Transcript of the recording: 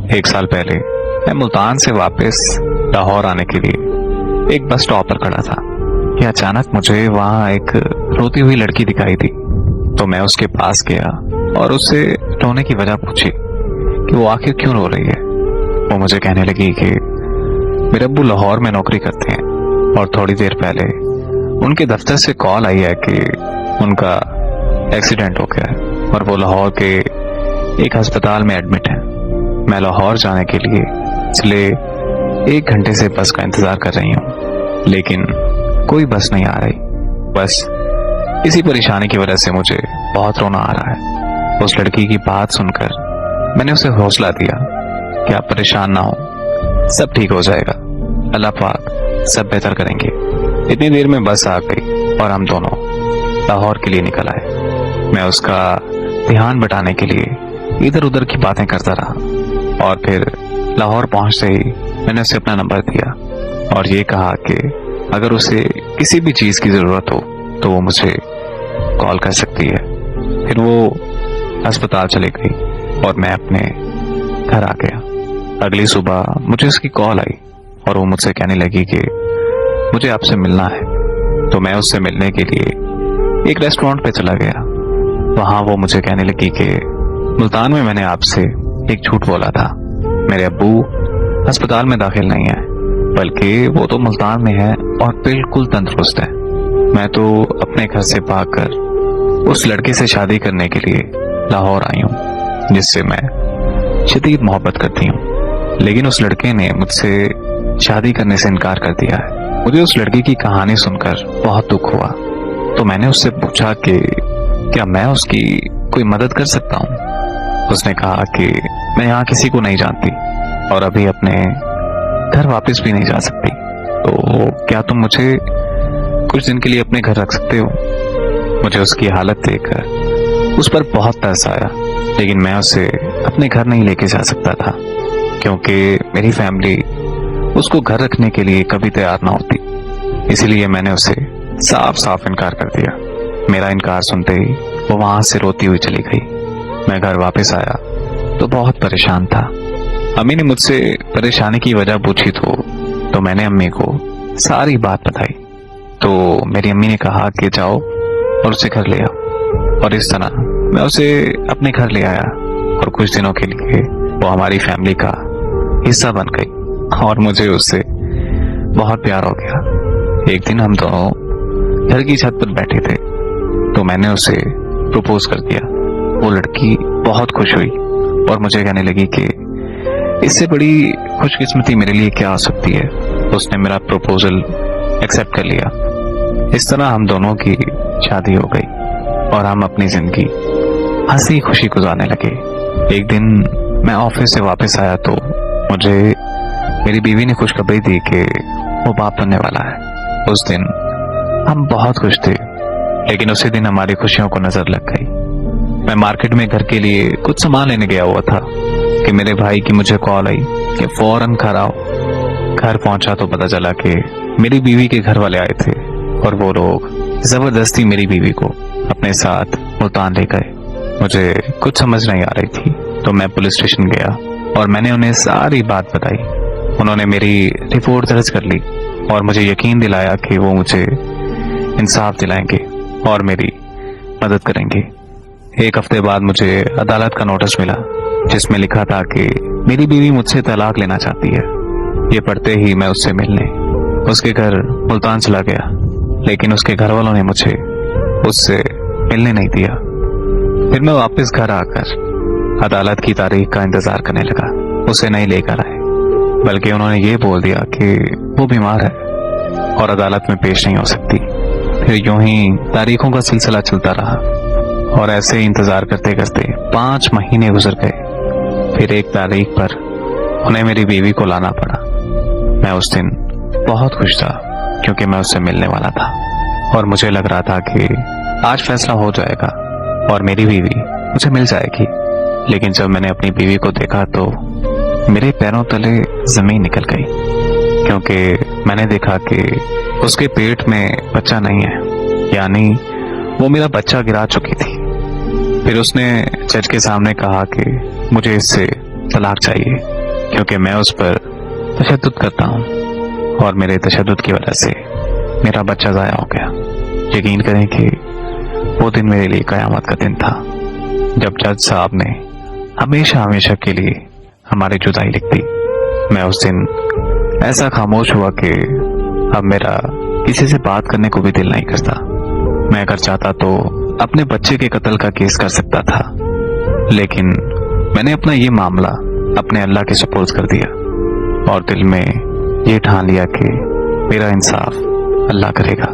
1 साल पहले मैं मुल्तान से वापस लाहौर आने के लिए एक बस स्टॉप पर खड़ा था कि अचानक मुझे वहां एक रोती हुई लड़की दिखाई दी। तो मैं उसके पास गया और उससे रोने की वजह पूछी कि वो आखिर क्यों रो रही है। वो मुझे कहने लगी कि मेरे अब्बू लाहौर में नौकरी करते हैं और थोड़ी देर पहले उनके दफ्तर से कॉल आई है कि उनका एक्सीडेंट हो गया है और वो लाहौर के एक अस्पताल में एडमिट है। मैं लाहौर जाने के लिए पिछले 1 घंटे से बस का इंतजार कर रही हूँ, लेकिन कोई बस नहीं आ रही। बस इसी परेशानी की वजह से मुझे बहुत रोना आ रहा है। उस लड़की की बात सुनकर मैंने उसे हौसला दिया कि आप परेशान ना हो, सब ठीक हो जाएगा, अल्लाह पाक सब बेहतर करेंगे। इतनी देर में बस आ गई और हम दोनों लाहौर के लिए निकल आए। मैं उसका ध्यान बटाने के लिए इधर उधर की बातें करता रहा और फिर लाहौर पहुंचते ही मैंने उसे अपना नंबर दिया और ये कहा कि अगर उसे किसी भी चीज की जरूरत हो तो वो मुझे कॉल कर सकती है। फिर वो अस्पताल चली गई और मैं अपने घर आ गया। अगली सुबह मुझे उसकी कॉल आई और वो मुझसे कहने लगी कि मुझे आपसे मिलना है। तो मैं उससे मिलने के लिए एक रेस्टोरेंट पे चला गया। वहां वो मुझे कहने लगी कि मुल्तान में मैंने आपसे एक झूठ बोला था। मेरे अब्बू अस्पताल में दाखिल नहीं है, बल्कि वो तो मुल्तान में है और बिल्कुल तंदुरुस्त है। मैं तो अपने घर से भागकर उस लड़के से शादी करने के लिए लाहौर आई हूँ जिससे मैं शदीद मोहब्बत करती हूँ, लेकिन उस लड़के ने मुझसे शादी करने से इनकार कर दिया है। मुझे उस लड़की की कहानी सुनकर बहुत दुख हुआ। तो मैंने उससे पूछा कि क्या मैं उसकी कोई मदद कर सकता हूँ। उसने कहा कि मैं यहाँ किसी को नहीं जानती और अभी अपने घर वापस भी नहीं जा सकती, तो क्या तुम मुझे कुछ दिन के लिए अपने घर रख सकते हो। मुझे उसकी हालत देखकर उस पर बहुत तरस आया, लेकिन मैं उसे अपने घर नहीं लेके जा सकता था क्योंकि मेरी फैमिली उसको घर रखने के लिए कभी तैयार ना होती। इसीलिए मैंने उसे साफ साफ इनकार कर दिया। मेरा इनकार सुनते ही वो वहां से रोती हुई चली गई। मैं घर वापस आया तो बहुत परेशान था। अम्मी ने मुझसे परेशानी की वजह पूछी तो मैंने अम्मी को सारी बात बताई। तो मेरी अम्मी ने कहा कि जाओ और उसे घर ले आओ, और इस तरह मैं उसे अपने घर ले आया और कुछ दिनों के लिए वो हमारी फैमिली का हिस्सा बन गई और मुझे उससे बहुत प्यार हो गया। एक दिन हम दोनों घर की छत पर बैठे थे तो मैंने उसे प्रपोज कर दिया। वो लड़की बहुत खुश हुई और मुझे कहने लगी कि इससे बड़ी खुशकिस्मती मेरे लिए क्या हो सकती है। उसने मेरा प्रपोजल एक्सेप्ट कर लिया। इस तरह हम दोनों की शादी हो गई और हम अपनी जिंदगी हंसी खुशी गुजारने लगे। एक दिन मैं ऑफिस से वापस आया तो मुझे मेरी बीवी ने खुशखबरी दी कि वो बाप बनने वाला है। उस दिन हम बहुत खुश थे, लेकिन उसी दिन हमारी खुशियों को नजर लग गई। मैं मार्केट में घर के लिए कुछ सामान लेने गया हुआ था कि मेरे भाई की मुझे कॉल आई कि फौरन घर आओ। घर पहुंचा तो पता चला कि मेरी बीवी के घर वाले आए थे और वो लोग जबरदस्ती मेरी बीवी को अपने साथ मुल्तान ले गए। मुझे कुछ समझ नहीं आ रही थी तो मैं पुलिस स्टेशन गया और मैंने उन्हें सारी बात बताई। उन्होंने मेरी रिपोर्ट दर्ज कर ली और मुझे यकीन दिलाया कि वो मुझे इंसाफ दिलाएंगे और मेरी मदद करेंगे। 1 हफ्ते बाद मुझे अदालत का नोटिस मिला जिसमें लिखा था कि मेरी बीवी मुझसे तलाक लेना चाहती है। ये पढ़ते ही मैं उससे मिलने उसके घर मुल्तान चला गया, लेकिन उसके घर वालों ने मुझे उससे मिलने नहीं दिया। फिर मैं वापस घर आकर अदालत की तारीख का इंतजार करने लगा। उसे नहीं लेकर आए, बल्कि उन्होंने ये बोल दिया कि वो बीमार है और अदालत में पेश नहीं हो सकती। फिर यूं ही तारीखों का सिलसिला चलता रहा और ऐसे ही इंतजार करते करते 5 महीने गुजर गए। फिर एक तारीख पर उन्हें मेरी बीवी को लाना पड़ा। मैं उस दिन बहुत खुश था क्योंकि मैं उससे मिलने वाला था और मुझे लग रहा था कि आज फैसला हो जाएगा और मेरी बीवी मुझे मिल जाएगी। लेकिन जब मैंने अपनी बीवी को देखा तो मेरे पैरों तले जमीन निकल गई, क्योंकि मैंने देखा कि उसके पेट में बच्चा नहीं है, यानी वो मेरा बच्चा गिरा चुकी थी। फिर उसने जज के सामने कहा कि मुझे इससे तलाक चाहिए। کیونکہ میں اس پر تشدد کرتا ہوں اور میرے تشدد کی وجہ سے میرا بچہ ضائع ہو گیا. یقین کریں کہ وہ دن میرے لیے قیامت کا دن تھا جب جج صاحب نے ہمیشہ ہمیشہ کے لیے ہماری جدائی لکھ دی. میں اس دن ایسا خاموش ہوا کہ اب میرا کسی سے بات کرنے کو بھی دل نہیں کرتا. میں اگر چاہتا تو اپنے بچے کے قتل کا کیس کر سکتا تھا، لیکن میں نے اپنا یہ معاملہ اپنے اللہ کے سپرد کر دیا اور دل میں یہ ٹھان لیا کہ میرا انصاف اللہ کرے گا.